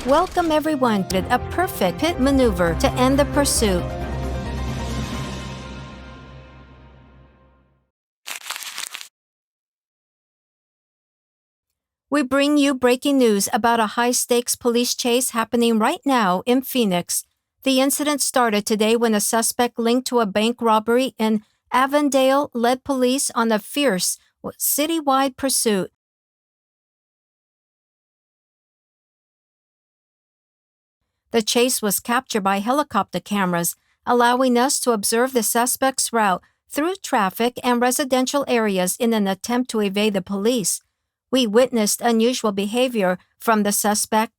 Welcome everyone to a perfect pit maneuver to end the pursuit. We bring you breaking news about a high-stakes police chase happening right now in Phoenix. The incident started today when a suspect linked to a bank robbery in Avondale led police on a fierce, citywide pursuit. The chase was captured by helicopter cameras, allowing us to observe the suspect's route through traffic and residential areas in an attempt to evade the police. We witnessed unusual behavior from the suspect.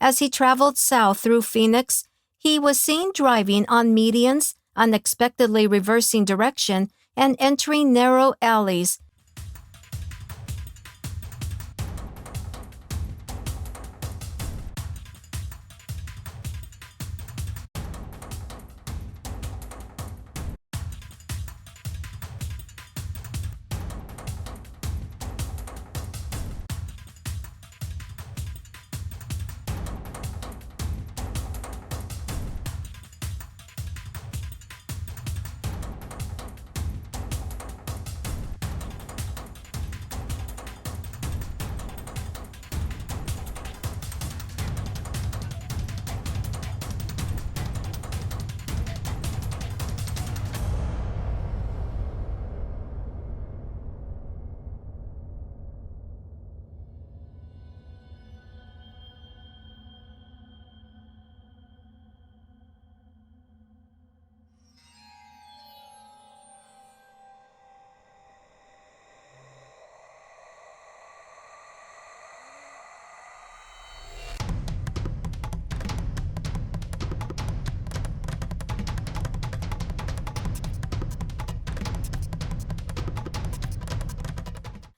As he traveled south through Phoenix, he was seen driving on medians, unexpectedly reversing direction, and entering narrow alleys.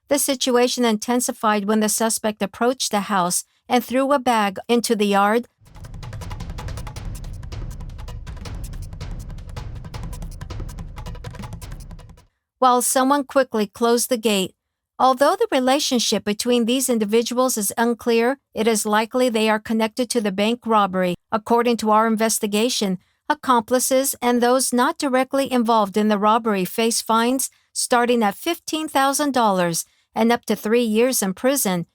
The situation intensified when the suspect approached the house and threw a bag into the yard. While someone quickly closed the gate. Although the relationship between these individuals is unclear, it is likely they are connected to the bank robbery. According to our investigation, accomplices and those not directly involved in the robbery face fines starting at $15,000 and up to 3 years in prison.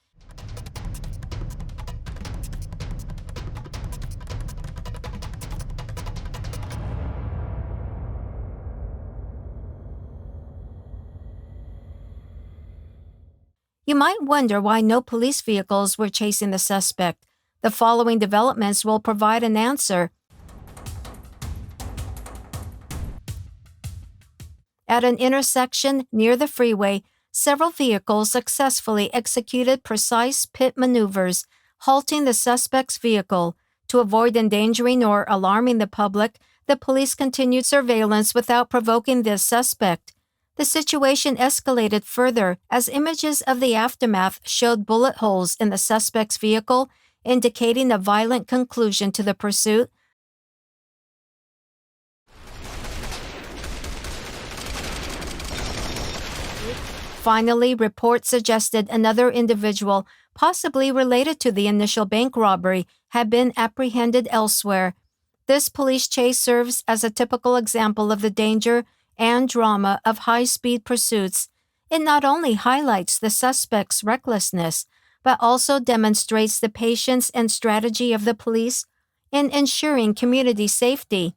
You might wonder why no police vehicles were chasing the suspect. The following developments will provide an answer. At an intersection near the freeway, several vehicles successfully executed precise pit maneuvers, halting the suspect's vehicle. To avoid endangering or alarming the public, the police continued surveillance without provoking the suspect. The situation escalated further as images of the aftermath showed bullet holes in the suspect's vehicle, indicating a violent conclusion to the pursuit. Finally, reports suggested another individual, possibly related to the initial bank robbery, had been apprehended elsewhere. This police chase serves as a typical example of the danger and drama of high-speed pursuits. It not only highlights the suspect's recklessness, but also demonstrates the patience and strategy of the police in ensuring community safety.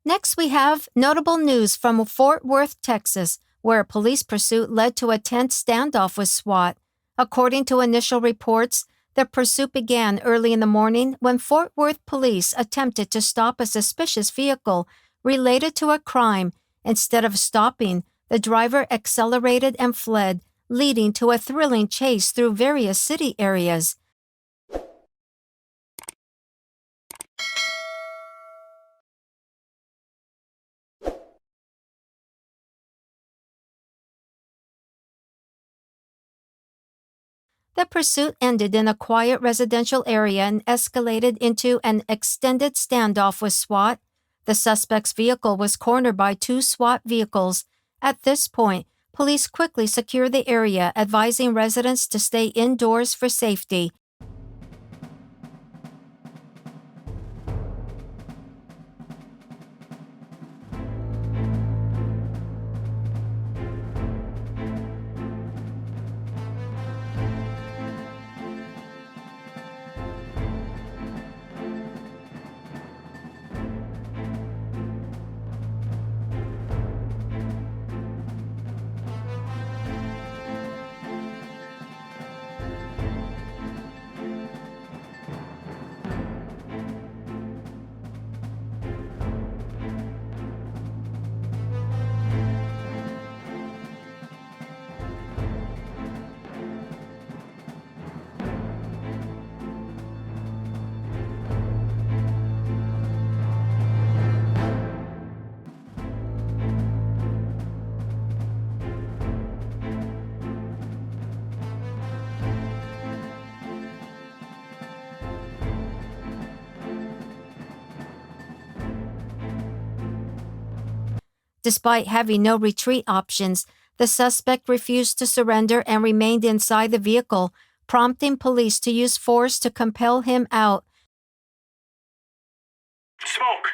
Next, we have notable news from Fort Worth, Texas, where a police pursuit led to a tense standoff with SWAT. According to initial reports, the pursuit began early in the morning when Fort Worth police attempted to stop a suspicious vehicle related to a crime. Instead of stopping, the driver accelerated and fled, leading to a thrilling chase through various city areas. The pursuit ended in a quiet residential area and escalated into an extended standoff with SWAT. The suspect's vehicle was cornered by two SWAT vehicles. At this point, police quickly secured the area, advising residents to stay indoors for safety. Despite having no retreat options, the suspect refused to surrender and remained inside the vehicle, prompting police to use force to compel him out. Smoke!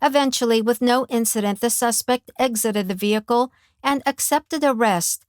Eventually, with no incident, the suspect exited the vehicle and accepted arrest.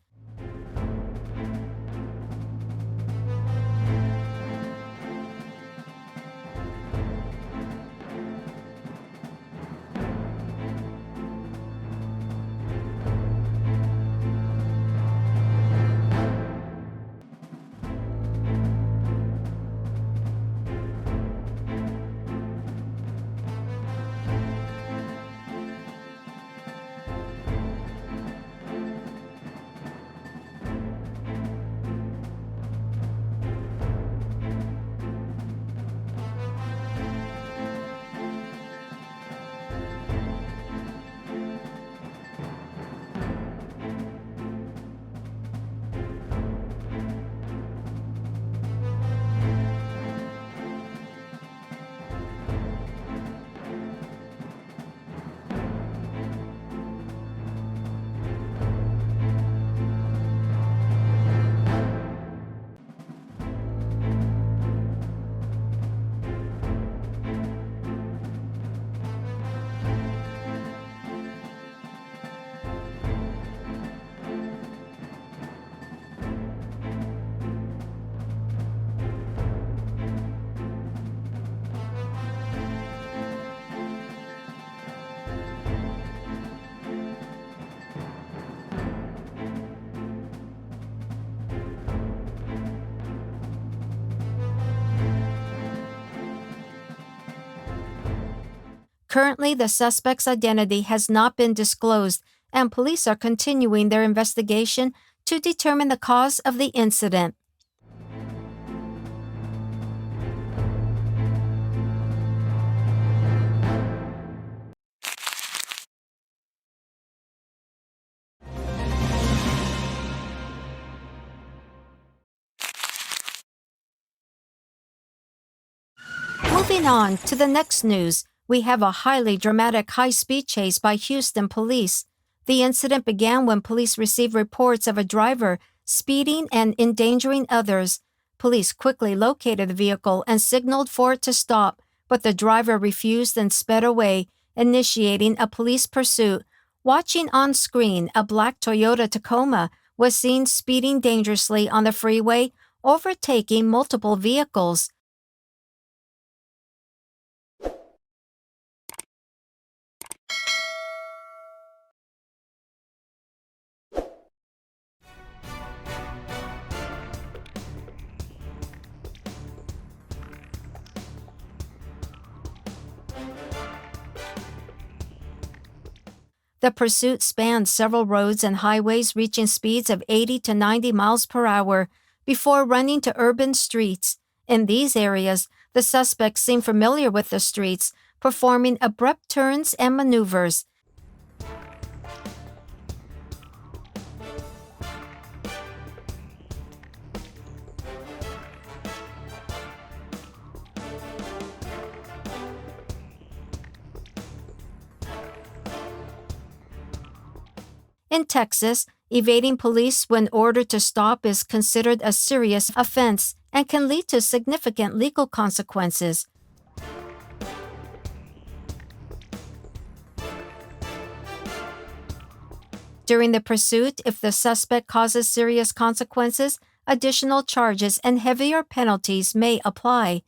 Currently, the suspect's identity has not been disclosed, and police are continuing their investigation to determine the cause of the incident. Moving on to the next news, We have a highly dramatic high-speed chase by Houston police. The incident began when police received reports of a driver speeding and endangering others. Police quickly located the vehicle and signaled for it to stop, but the driver refused and sped away, initiating a police pursuit. Watching on screen, a black Toyota Tacoma was seen speeding dangerously on the freeway, overtaking multiple vehicles. The pursuit spanned several roads and highways, reaching speeds of 80 to 90 miles per hour before running to urban streets. In these areas, the suspects seemed familiar with the streets, performing abrupt turns and maneuvers. In Texas, evading police when ordered to stop is considered a serious offense and can lead to significant legal consequences. During the pursuit, if the suspect causes serious consequences, additional charges and heavier penalties may apply.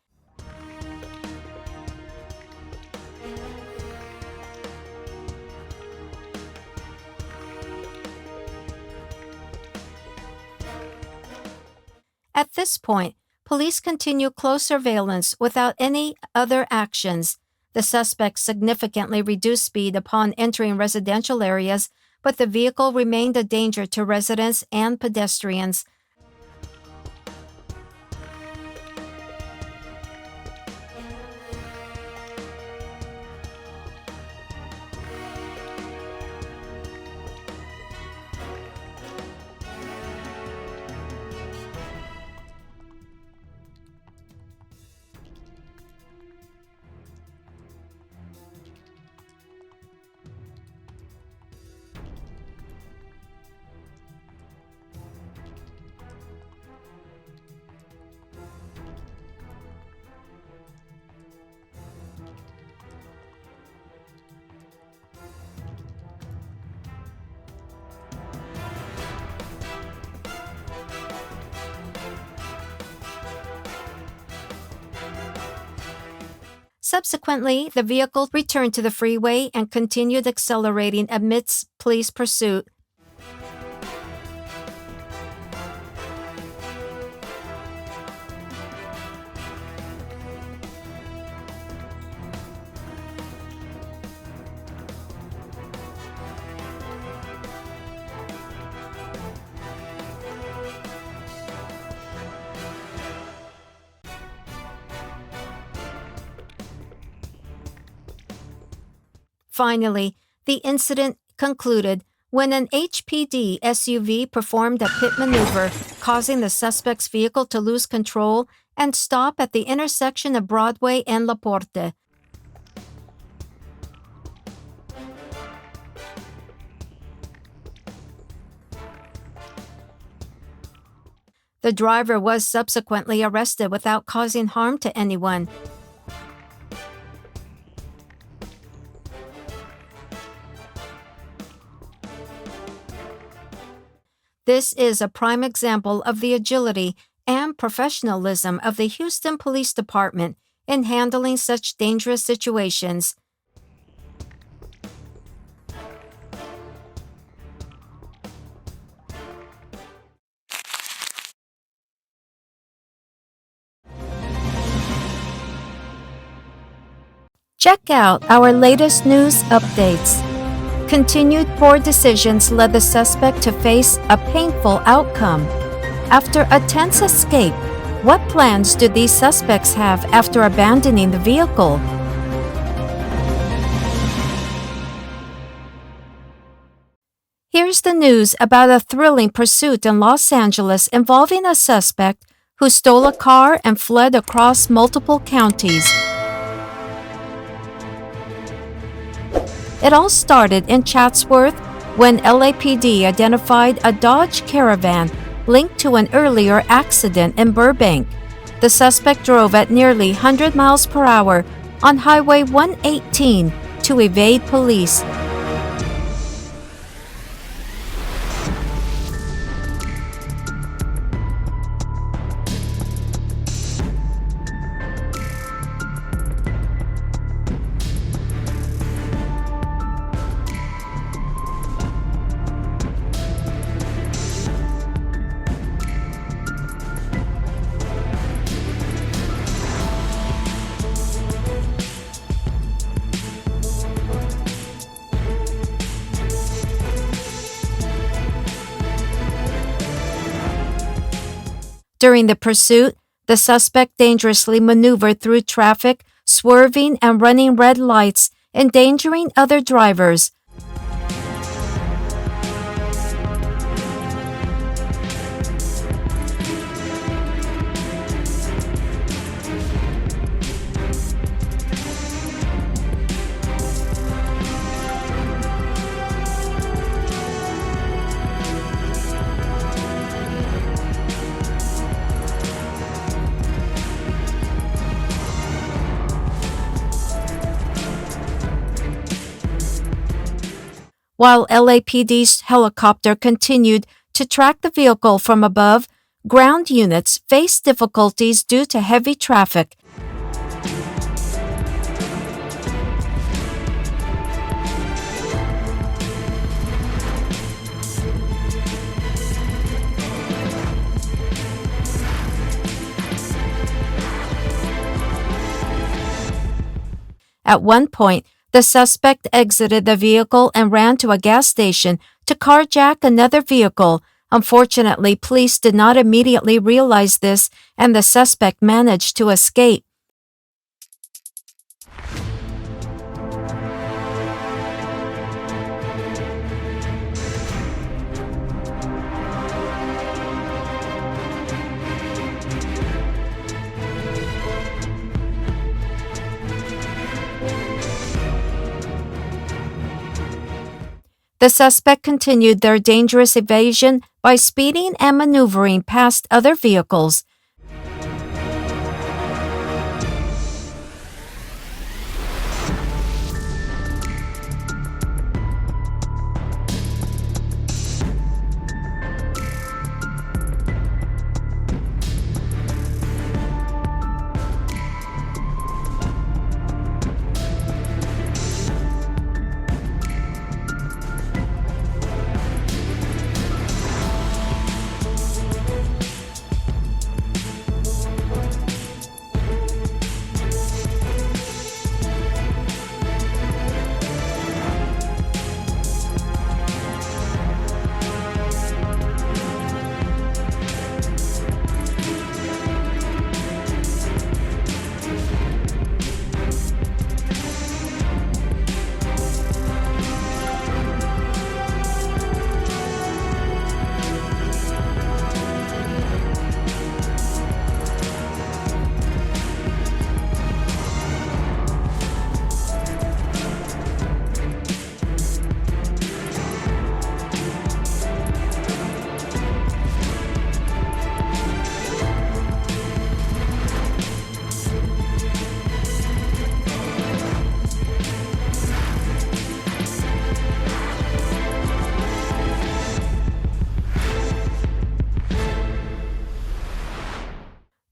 At this point, police continue close surveillance without any other actions. The suspect significantly reduced speed upon entering residential areas, but the vehicle remained a danger to residents and pedestrians. Subsequently, the vehicle returned to the freeway and continued accelerating amidst police pursuit. Finally, the incident concluded when an HPD SUV performed a pit maneuver, causing the suspect's vehicle to lose control and stop at the intersection of Broadway and La Porte. The driver was subsequently arrested without causing harm to anyone. This is a prime example of the agility and professionalism of the Houston Police Department in handling such dangerous situations. Check out our latest news updates. Continued poor decisions led the suspect to face a painful outcome. After a tense escape, what plans do these suspects have after abandoning the vehicle? Here's the news about a thrilling pursuit in Los Angeles involving a suspect who stole a car and fled across multiple counties. It all started in Chatsworth when LAPD identified a Dodge Caravan linked to an earlier accident in Burbank. The suspect drove at nearly 100 miles per hour on Highway 118 to evade police. During the pursuit, the suspect dangerously maneuvered through traffic, swerving and running red lights, endangering other drivers. While LAPD's helicopter continued to track the vehicle from above, ground units faced difficulties due to heavy traffic. At one point, the suspect exited the vehicle and ran to a gas station to carjack another vehicle. Unfortunately, police did not immediately realize this, and the suspect managed to escape. The suspect continued their dangerous evasion by speeding and maneuvering past other vehicles.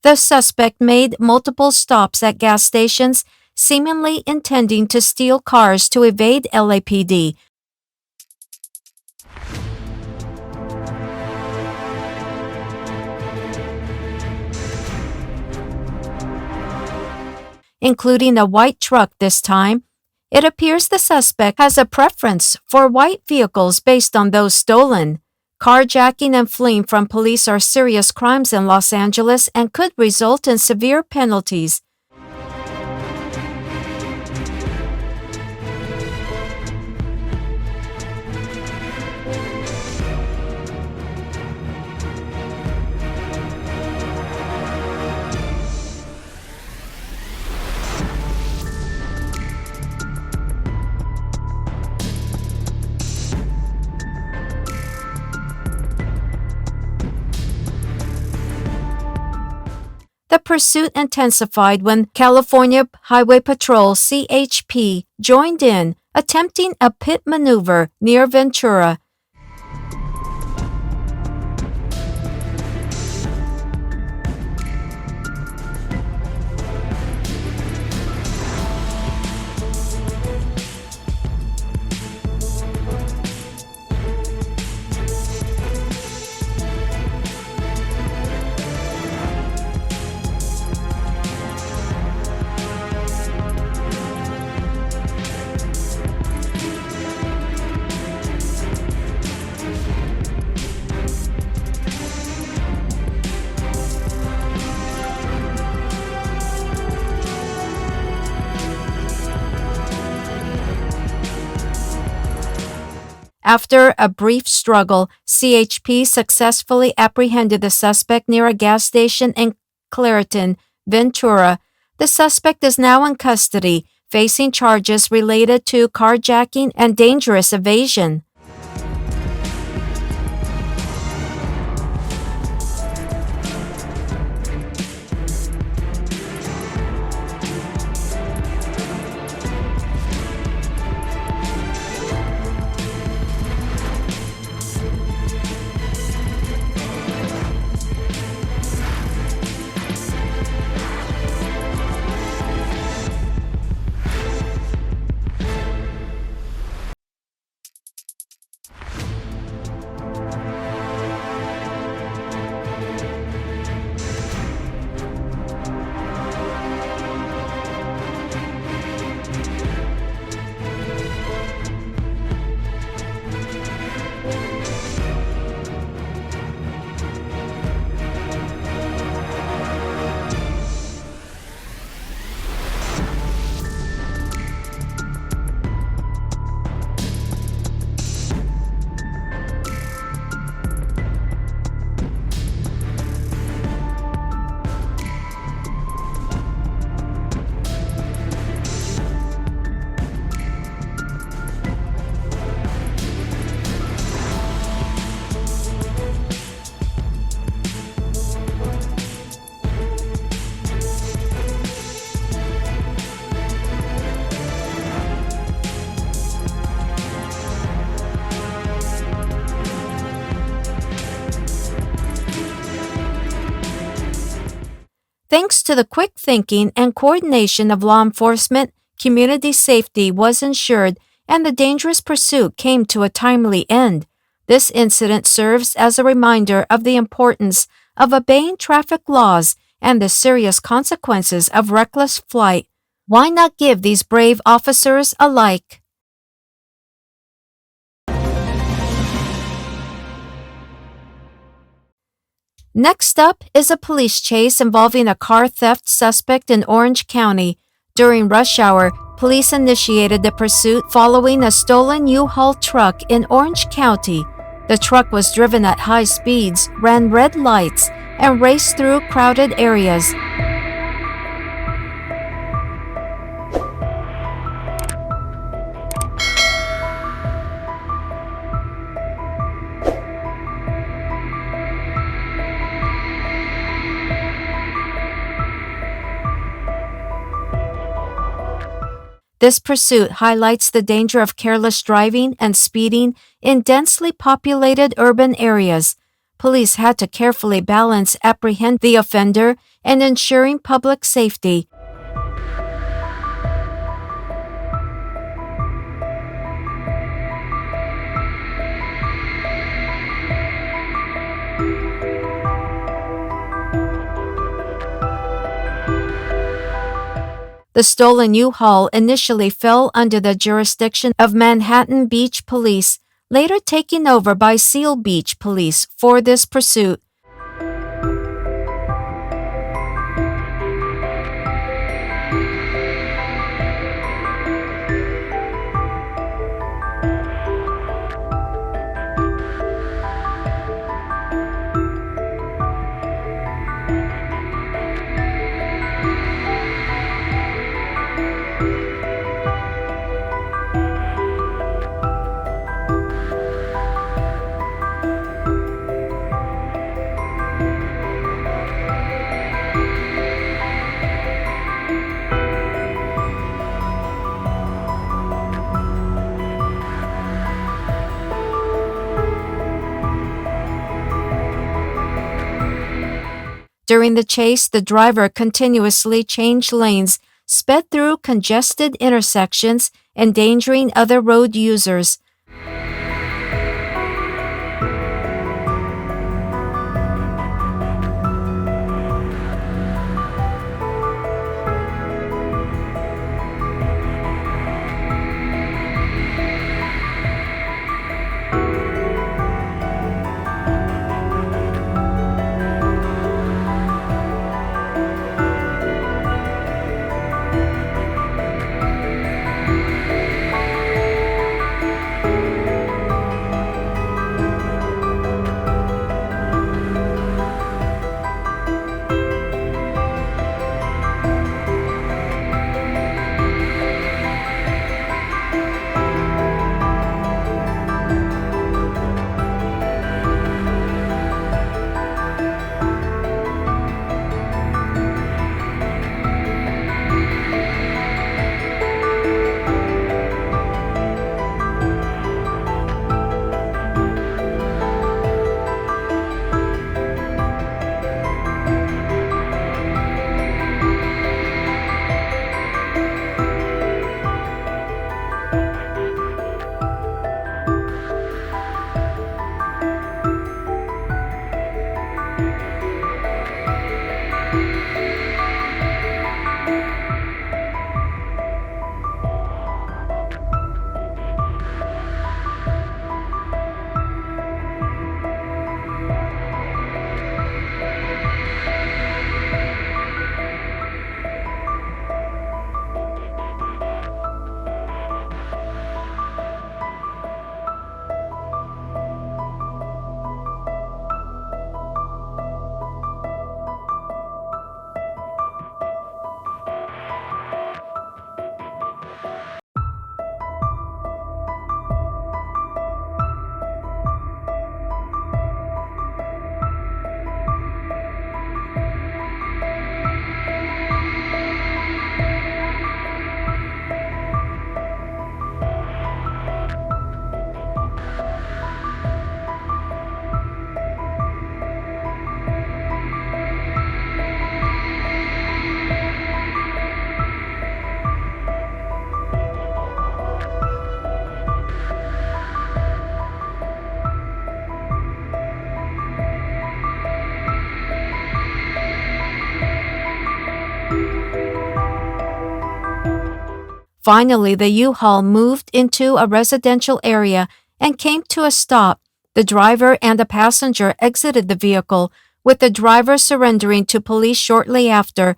The suspect made multiple stops at gas stations, seemingly intending to steal cars to evade LAPD. Including a white truck this time. It appears the suspect has a preference for white vehicles based on those stolen. Carjacking and fleeing from police are serious crimes in Los Angeles and could result in severe penalties. The pursuit intensified when California Highway Patrol (CHP) joined in, attempting a pit maneuver near Ventura. After a brief struggle, CHP successfully apprehended the suspect near a gas station in Clairton, Ventura. The suspect is now in custody, facing charges related to carjacking and dangerous evasion. Thanks to the quick thinking and coordination of law enforcement, community safety was ensured and the dangerous pursuit came to a timely end. This incident serves as a reminder of the importance of obeying traffic laws and the serious consequences of reckless flight. Why not give these brave officers a like? Next up is a police chase involving a car theft suspect in Orange County. During rush hour, police initiated the pursuit following a stolen U-Haul truck in Orange County. The truck was driven at high speeds, ran red lights, and raced through crowded areas. This pursuit highlights the danger of careless driving and speeding in densely populated urban areas. Police had to carefully balance apprehend the offender and ensuring public safety. The stolen U-Haul initially fell under the jurisdiction of Manhattan Beach Police, later taken over by Seal Beach Police for this pursuit. During the chase, the driver continuously changed lanes, sped through congested intersections, endangering other road users. Finally, the U-Haul moved into a residential area and came to a stop. The driver and the passenger exited the vehicle, with the driver surrendering to police shortly after.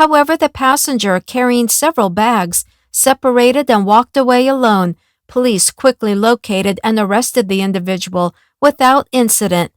However, the passenger, carrying several bags, separated and walked away alone. Police quickly located and arrested the individual without incident.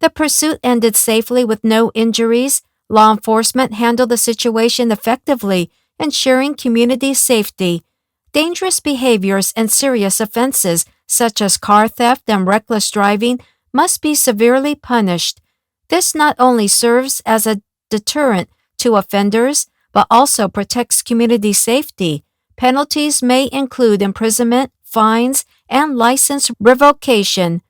The pursuit ended safely with no injuries. Law enforcement handled the situation effectively, ensuring community safety. Dangerous behaviors and serious offenses, such as car theft and reckless driving, must be severely punished. This not only serves as a deterrent to offenders, but also protects community safety. Penalties may include imprisonment, fines, and license revocation.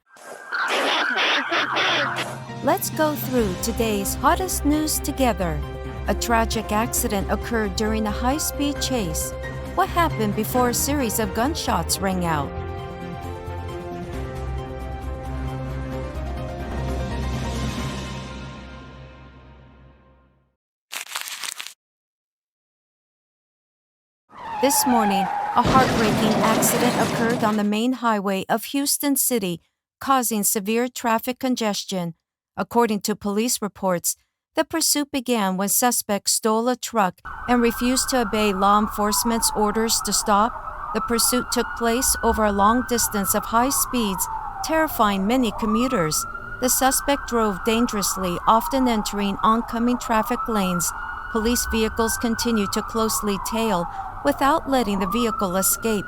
Let's go through today's hottest news together. A tragic accident occurred during a high-speed chase. What happened before a series of gunshots rang out? This morning, a heartbreaking accident occurred on the main highway of Houston City, causing severe traffic congestion. According to police reports, the pursuit began when suspects stole a truck and refused to obey law enforcement's orders to stop. The pursuit took place over a long distance of high speeds, terrifying many commuters. The suspect drove dangerously, often entering oncoming traffic lanes. Police vehicles continued to closely tail without letting the vehicle escape.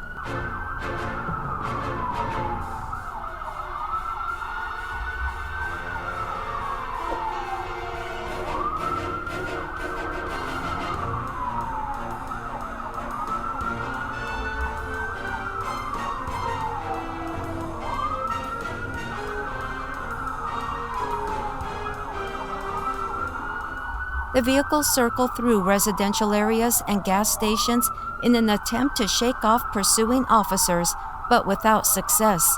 The vehicle circled through residential areas and gas stations in an attempt to shake off pursuing officers, but without success.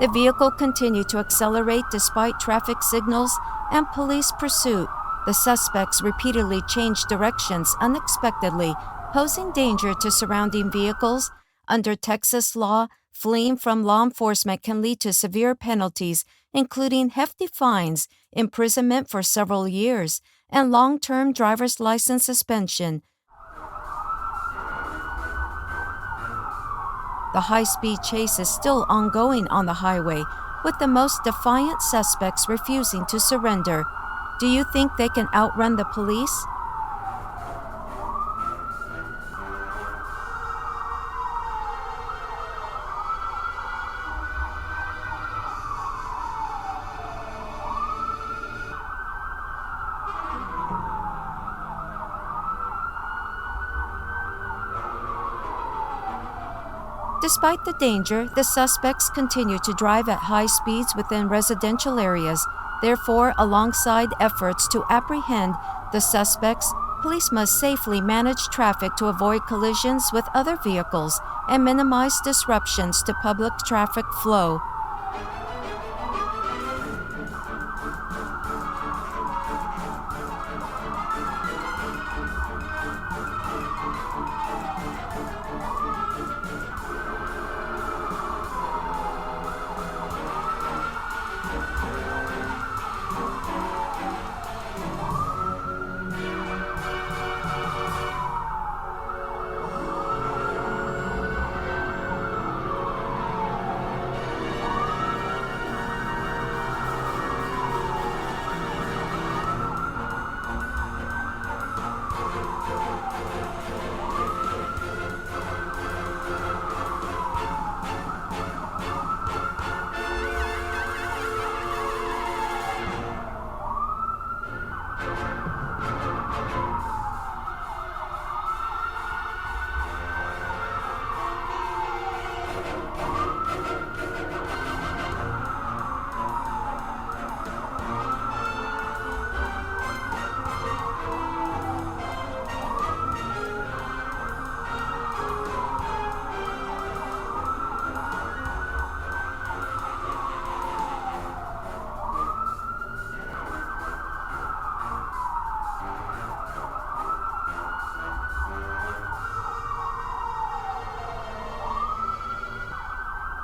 The vehicle continued to accelerate despite traffic signals and police pursuit. The suspects repeatedly changed directions unexpectedly, posing danger to surrounding vehicles. Under Texas law, fleeing from law enforcement can lead to severe penalties, including hefty fines, imprisonment for several years, and long-term driver's license suspension. The high-speed chase is still ongoing on the highway, with the most defiant suspects refusing to surrender. Do you think they can outrun the police? Despite the danger, the suspects continue to drive at high speeds within residential areas. Therefore, alongside efforts to apprehend the suspects, police must safely manage traffic to avoid collisions with other vehicles and minimize disruptions to public traffic flow.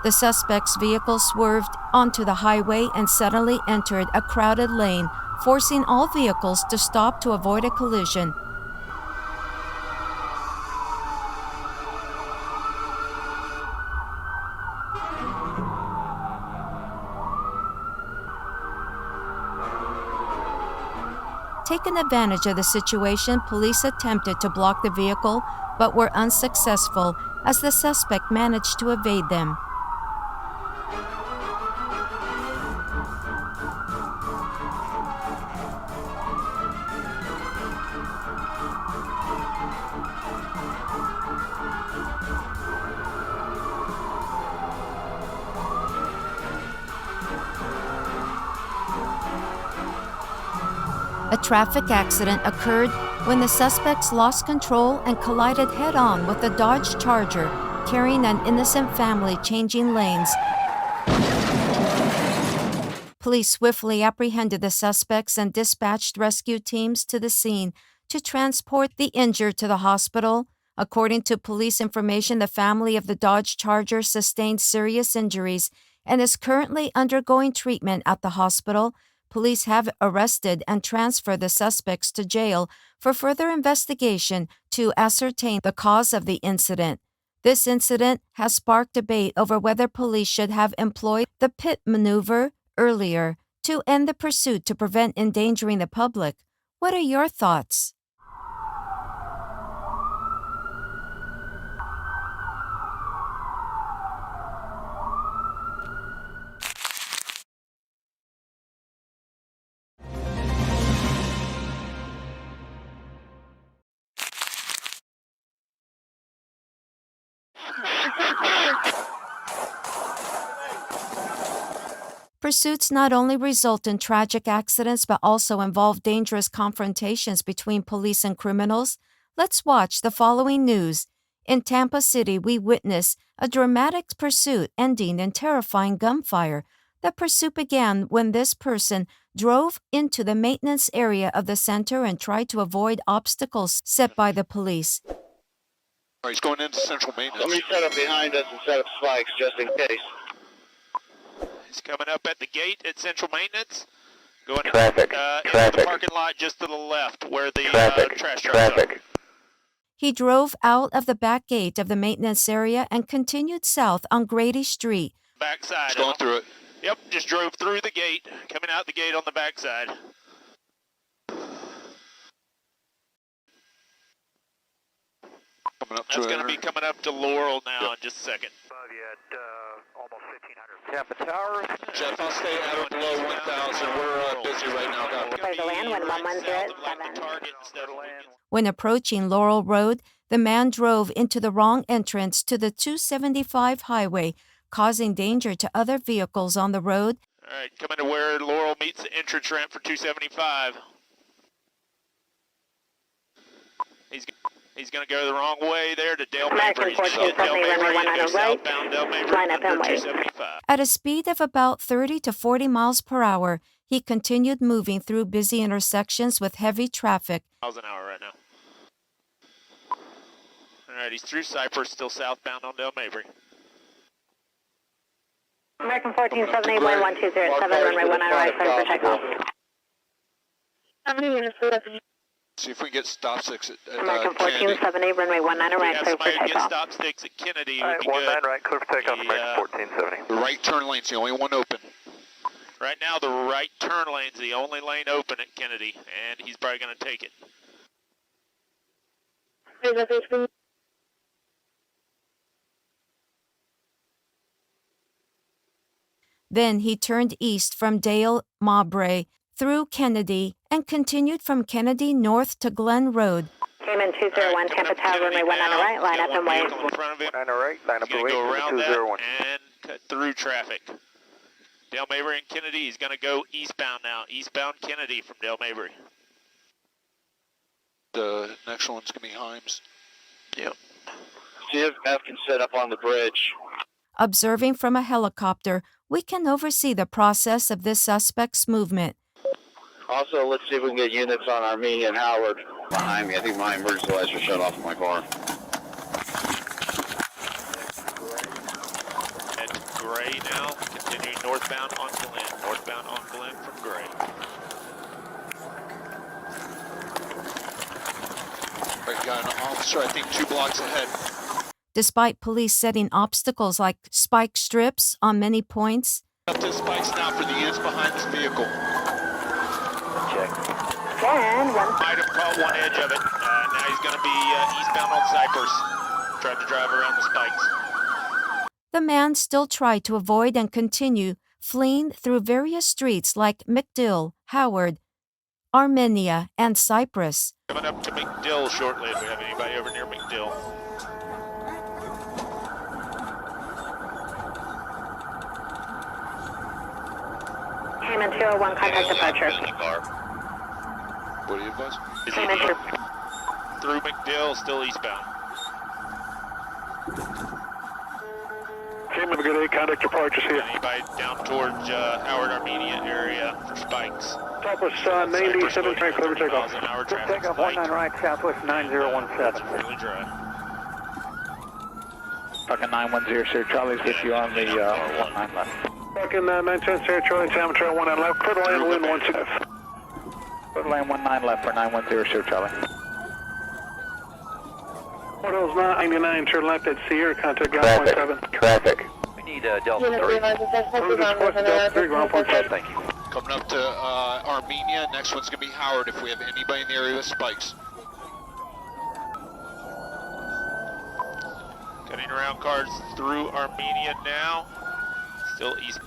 The suspect's vehicle swerved onto the highway and suddenly entered a crowded lane, forcing all vehicles to stop to avoid a collision. Taking advantage of the situation, police attempted to block the vehicle but were unsuccessful as the suspect managed to evade them. A traffic accident occurred when the suspects lost control and collided head-on with a Dodge Charger carrying an innocent family changing lanes. Police swiftly apprehended the suspects and dispatched rescue teams to the scene to transport the injured to the hospital. According to police information, the family of the Dodge Charger sustained serious injuries and is currently undergoing treatment at the hospital. Police have arrested and transferred the suspects to jail for further investigation to ascertain the cause of the incident. This incident has sparked debate over whether police should have employed the pit maneuver earlier to end the pursuit to prevent endangering the public. What are your thoughts? Pursuits not only result in tragic accidents but also involve dangerous confrontations between police and criminals. Let's watch the following news. In Tampa City, we witness a dramatic pursuit ending in terrifying gunfire. The pursuit began when this person drove into the maintenance area of the center and tried to avoid obstacles set by the police. All right, he's going into central maintenance. Let me set up behind us and set up spikes just in case. He's coming up at the gate at central maintenance. Going Traffic. Into the parking lot just to the left where the trash trucks are. He drove out of the back gate of the maintenance area and continued south on Grady Street. Backside. He's going through it. Yep, just drove through the gate, coming out the gate on the backside. That's going to be coming up to Laurel now in just a second. Above you at almost 1,500. Tampa Tower. Jeff, I'll stay at or below 1,000. We're busy right now. Clear the land, wind 110. When approaching Laurel Road, the man drove into the wrong entrance to the 275 highway, causing danger to other vehicles on the road. All right, coming to where Laurel meets the entrance ramp for 275. He's going to go the wrong way there to Dale Mabry. Southbound Dale Mabry under 275. At a speed of about 30 to 40 miles per hour, he continued moving through busy intersections with heavy traffic. Miles an hour right now. All right, he's through Cypress, still southbound on Dale Mabry. American 1478, 1207, runway 19 right, clear for takeoff. See if we can get stop sticks at American 1478, runway 19 right, clear for get takeoff. stop sticks at Kennedy. All right, 19 right, clear for takeoff, American 1470. The right turn lane's the only one open. Right now, the right turn lane's the only lane open at Kennedy, and he's probably going to take it. Then he turned east from Dale Mabry through Kennedy and continued from Kennedy north to Glen Road. Cayman 201, Tampa Tower, runway 19 right, line up and wait. 19 right, line up and wait, go around 201. and cut through traffic. Dale Mabry and Kennedy, he's going to go eastbound now. Eastbound Kennedy from Dale Mabry. The next one's going to be Himes. Yep. See if F can set up on the bridge. Observing from a helicopter, we can oversee the process of this suspect's movement. Also, let's see if we can get units on Armenia and Howard behind me. I think my emergency lights are shut off in my car. Head to Gray now, continuing northbound on Glen. Northbound on Glen from Gray. Right, got an officer, I think 2 blocks ahead. Despite police setting obstacles like spike strips on many points, Up to spikes now for the units behind this vehicle. Check. 10, 1. Might have caught one edge of it. Now he's going to be eastbound on Cypress. Tried to drive around the spikes. The man still tried to avoid and continue, fleeing through various streets like McDill, Howard, Armenia, and Cypress. Coming up to McDill shortly if we have anybody over near McDill. Cayman 201, contact departure. What do you advise? Is he Cayman 2. through McDill, still eastbound? Cayman, good day, contact departures here. Anybody down towards Howard, Armenia area for spikes? Southwest 97, train clear takeoff. Miles an hour traffic Takeoff spike. 19 right, Southwest 9017. It's really dry. Fucking 910, sir. Charlie's with you on the 19 left. Fucking 910, sir. Charlie, Sam, Trail 19 left. Clear to land, wind 16. Clear to land 19 left for 910, sir, Charlie. What else? 99, turn left at Sierra, contact ground 7. Traffic. We need Delta 3. Delta 3, ground 7. Thank you. Coming up to Armenia. Next one's going to be Howard if we have anybody in the area with spikes. Cutting around cars through Armenia now. Still east.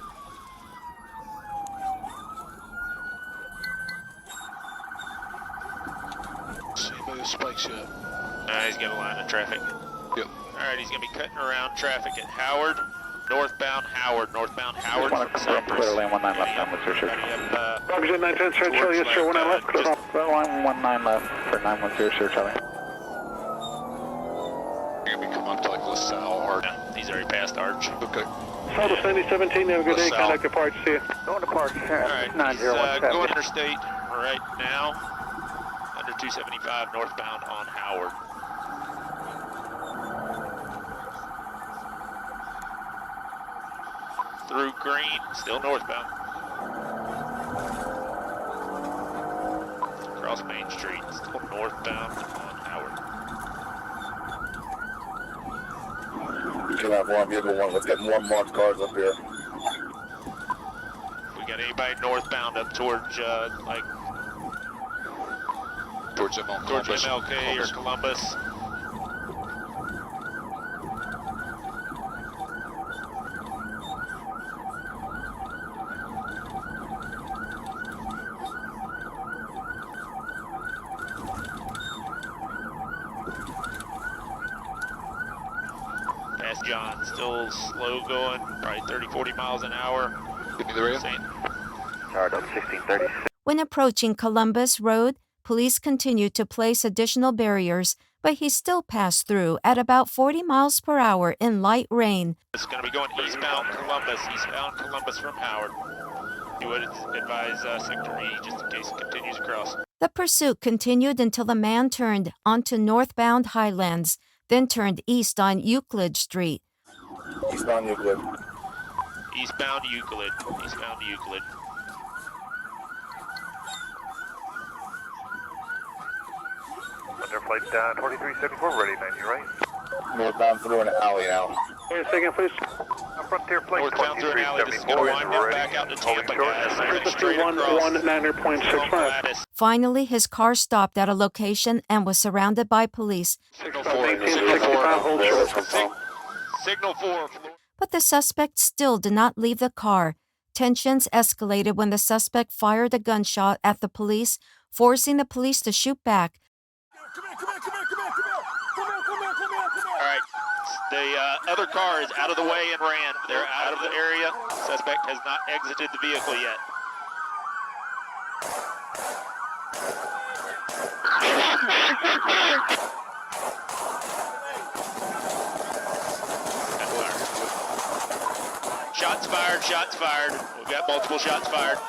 See anybody with spikes yet? He's got a line of traffic. Yep. Alright, he's going to be cutting around traffic at Howard. Northbound Howard from Cypress. Clear to land 19 left, 910, sir. Ready up, Roger, 910, sir. Charlie, yes, sir. 19 left. Clear to land 19 left for 910, sir, Charlie. You're going to be coming up to like LaSalle or... no, he's already passed Arch. Okay. Southwest 9017, have a good day. LaSalle. Contact departure, see you. Going to departure, Alright, he's 9017. going interstate right now. Under 275 northbound on Howard. Through Green, still northbound. Across Main Street, still northbound on Howard. We should have one vehicle, let's get more marked cars up here. We got anybody northbound up towards, like, Towards MLK or Columbus? Past John, still slow going, probably 30-40 miles an hour. Give me the radio. Same. Alright, 1630. When approaching Columbus Road, police continued to place additional barriers, but he still passed through at about 40 miles per hour in light rain. It's going to be going eastbound Columbus from Howard. You would advise Sector E just in case it continues across. The pursuit continued until the man turned onto northbound Highlands, then turned east on Euclid Street. Eastbound Euclid. Eastbound Euclid. Under flight 2374, ready, 90, right? Northbound through an alley now. Wait a second, please. Frontier flight Northbound through an alley. This is going to wind up back out to Tampa, guys. Straight across. 119.65. Finally, his car stopped at a location and was surrounded by police, Signal 1865, hold short. Signal 4. but the suspect still did not leave the car. Tensions escalated when the suspect fired a gunshot at the police, forcing the police to shoot back. All right. The other car is out of the way and ran. They're out of the area. Suspect has not exited the vehicle yet. Shots fired. We've got multiple shots fired.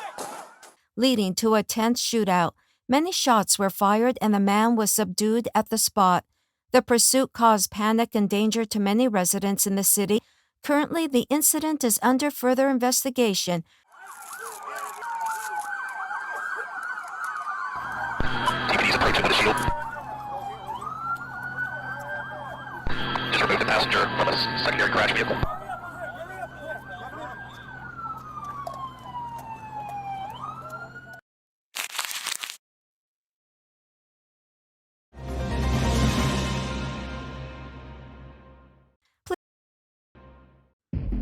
Leading to a tense shootout. Many shots were fired and the man was subdued at the spot. The pursuit caused panic and danger to many residents in the city. Currently, the incident is under further investigation. TPD's approaching with a shield. Just remove the passenger from a secondary crash vehicle.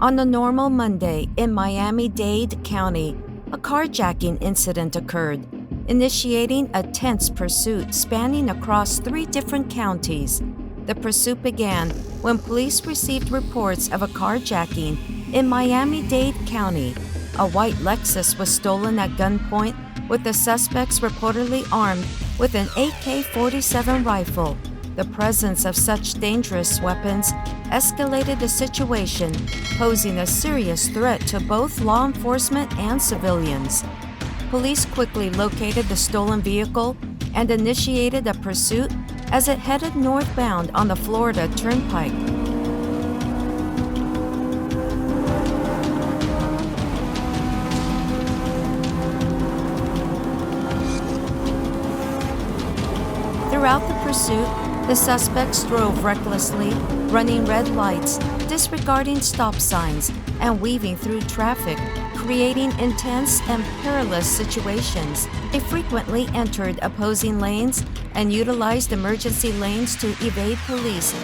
On a normal Monday in Miami-Dade County, a carjacking incident occurred, initiating a tense pursuit spanning across 3 different counties. The pursuit began when police received reports of a carjacking in Miami-Dade County. A white Lexus was stolen at gunpoint, with the suspects reportedly armed with an AK-47 rifle. The presence of such dangerous weapons escalated the situation, posing a serious threat to both law enforcement and civilians. Police quickly located the stolen vehicle and initiated a pursuit as it headed northbound on the Florida Turnpike. Throughout the pursuit, the suspects drove recklessly, running red lights, disregarding stop signs, and weaving through traffic, creating intense and perilous situations. They frequently entered opposing lanes and utilized emergency lanes to evade police.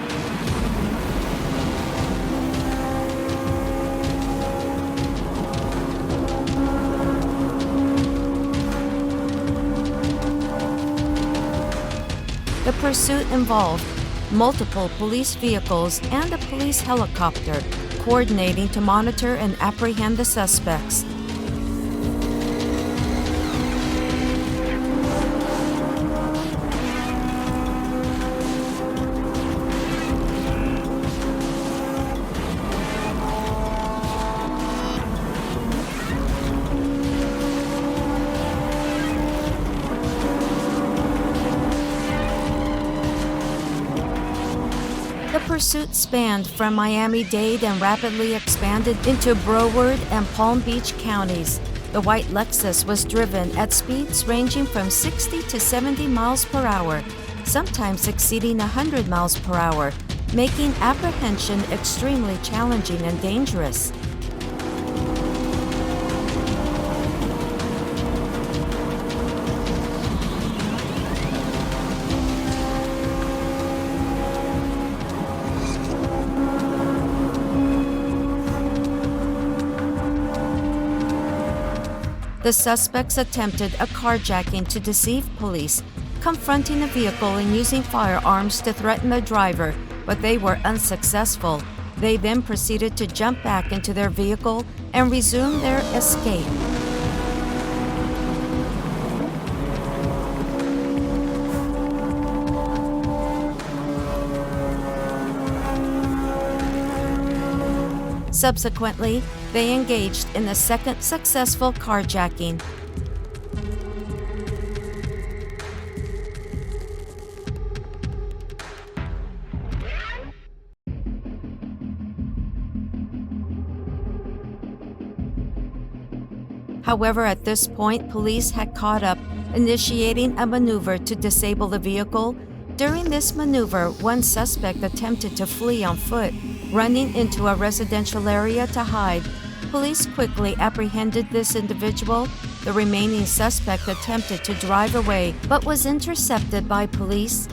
The pursuit involved multiple police vehicles and a police helicopter, coordinating to monitor and apprehend the suspects. The pursuit spanned from Miami-Dade and rapidly expanded into Broward and Palm Beach counties. The white Lexus was driven at speeds ranging from 60 to 70 miles per hour, sometimes exceeding 100 miles per hour, making apprehension extremely challenging and dangerous. The suspects attempted a carjacking to deceive police, confronting the vehicle and using firearms to threaten the driver, but they were unsuccessful. They then proceeded to jump back into their vehicle and resume their escape. Subsequently, they engaged in a second successful carjacking. However, at this point, police had caught up, initiating a maneuver to disable the vehicle. During this maneuver, one suspect attempted to flee on foot, running into a residential area to hide. Police quickly apprehended this individual. The remaining suspect attempted to drive away, but was intercepted by police.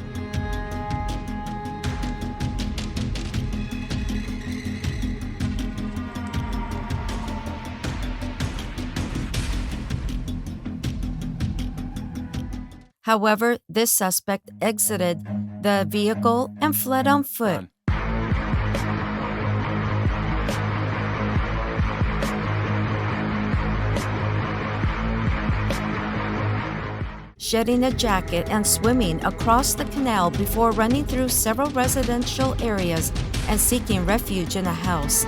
However, this suspect exited the vehicle and fled on foot. Shedding a jacket and swimming across the canal before running through several residential areas and seeking refuge in a house.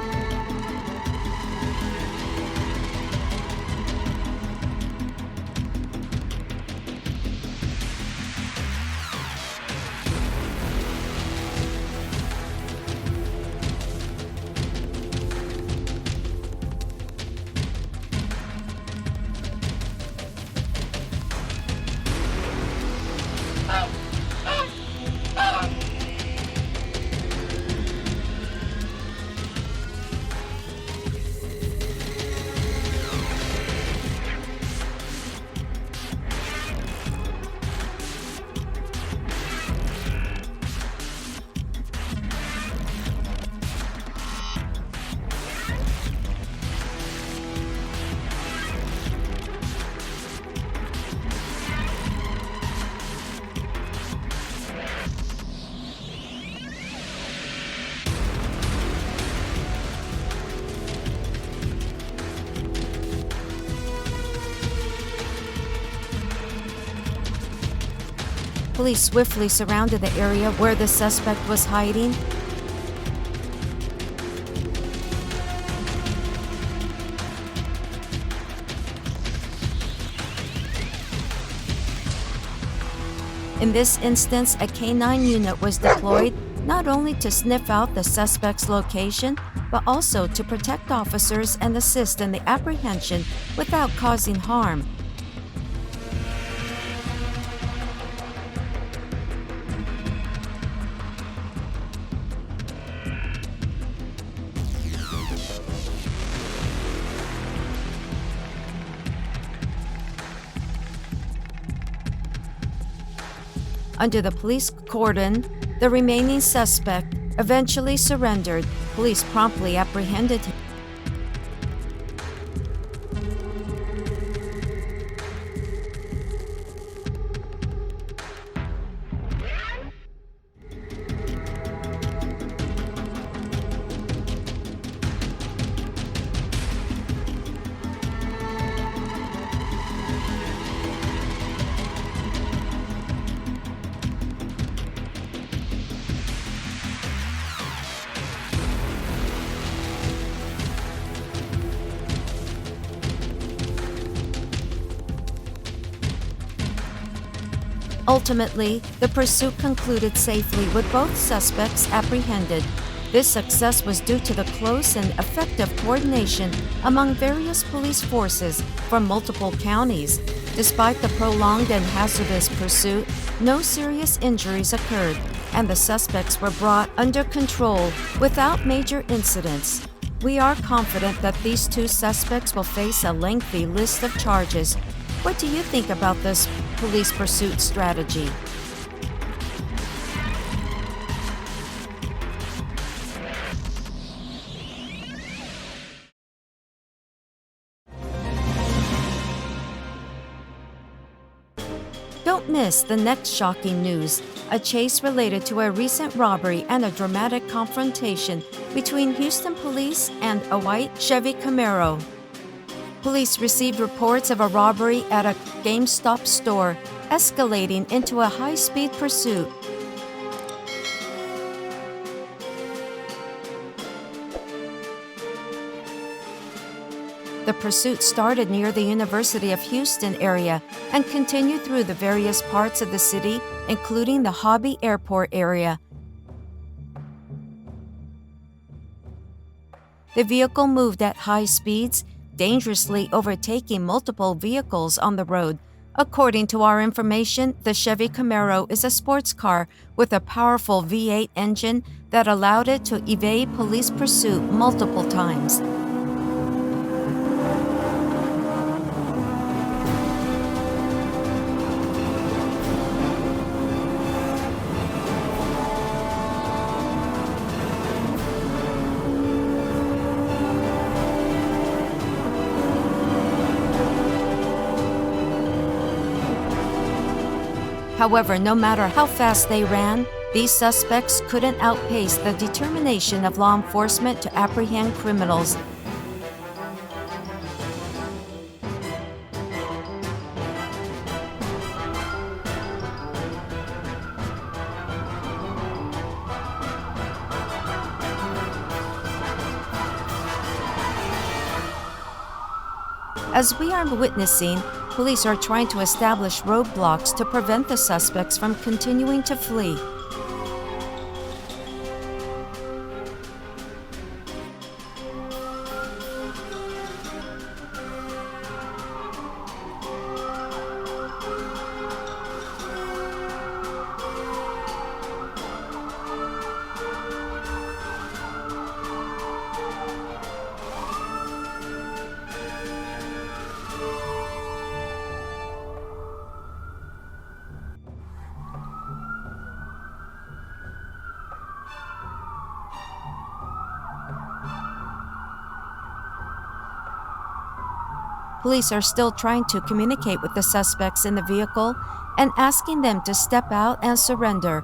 Police swiftly surrounded the area where the suspect was hiding. In this instance, a K-9 unit was deployed not only to sniff out the suspect's location, but also to protect officers and assist in the apprehension without causing harm. Under the police cordon, the remaining suspect eventually surrendered. Police promptly apprehended him. Ultimately, the pursuit concluded safely with both suspects apprehended. This success was due to the close and effective coordination among various police forces from multiple counties. Despite the prolonged and hazardous pursuit, no serious injuries occurred, and the suspects were brought under control without major incidents. We are confident that these two suspects will face a lengthy list of charges. What do you think about this police pursuit strategy? Don't miss the next shocking news, a chase related to a recent robbery and a dramatic confrontation between Houston police and a white Chevy Camaro. Police received reports of a robbery at a GameStop store, escalating into a high-speed pursuit. The pursuit started near the University of Houston area and continued through the various parts of the city, including the Hobby Airport area. The vehicle moved at high speeds, dangerously overtaking multiple vehicles on the road. According to our information, the Chevy Camaro is a sports car with a powerful V8 engine that allowed it to evade police pursuit multiple times. However, no matter how fast they ran, these suspects couldn't outpace the determination of law enforcement to apprehend criminals. As we are witnessing, police are trying to establish roadblocks to prevent the suspects from continuing to flee. Police are still trying to communicate with the suspects in the vehicle and asking them to step out and surrender.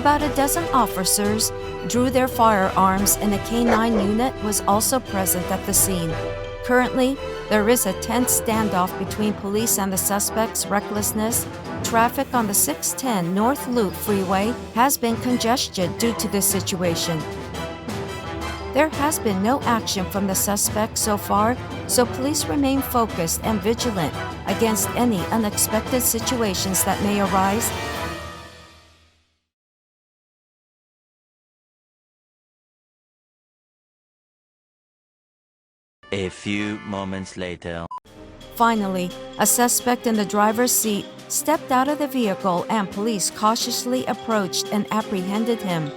About a dozen officers drew their firearms and a K-9 unit was also present at the scene. Currently, there is a tense standoff between police and the suspect's recklessness. Traffic on the 610 North Loop Freeway has been congested due to this situation. There has been no action from the suspect so far, so police remain focused and vigilant against any unexpected situations that may arise. A few moments later. Finally, a suspect in the driver's seat stepped out of the vehicle and police cautiously approached and apprehended him.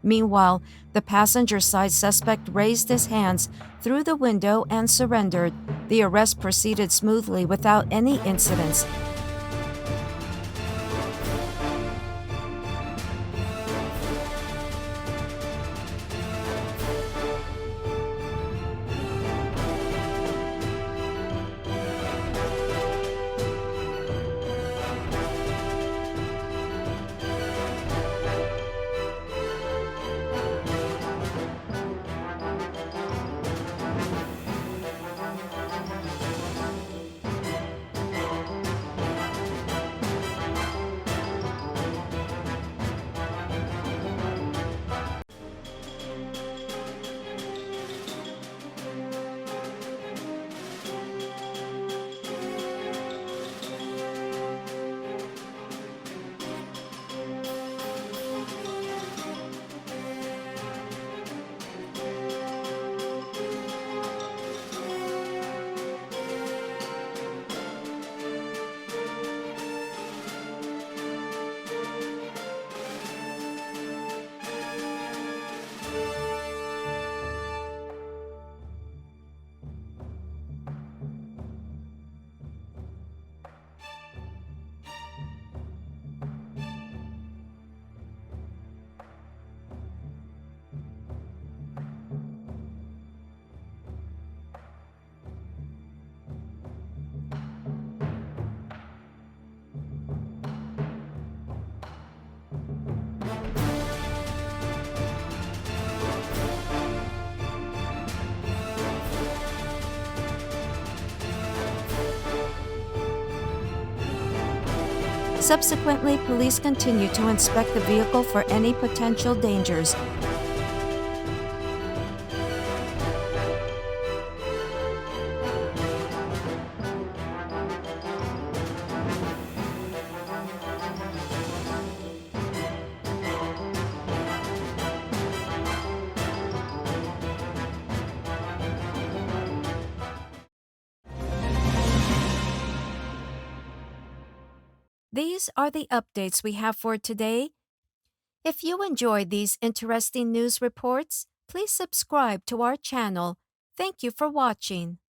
Meanwhile, the passenger side suspect raised his hands through the window and surrendered. The arrest proceeded smoothly without any incidents. Subsequently, police continue to inspect the vehicle for any potential dangers. These are the updates we have for today. If you enjoyed these interesting news reports, please subscribe to our channel. Thank you for watching.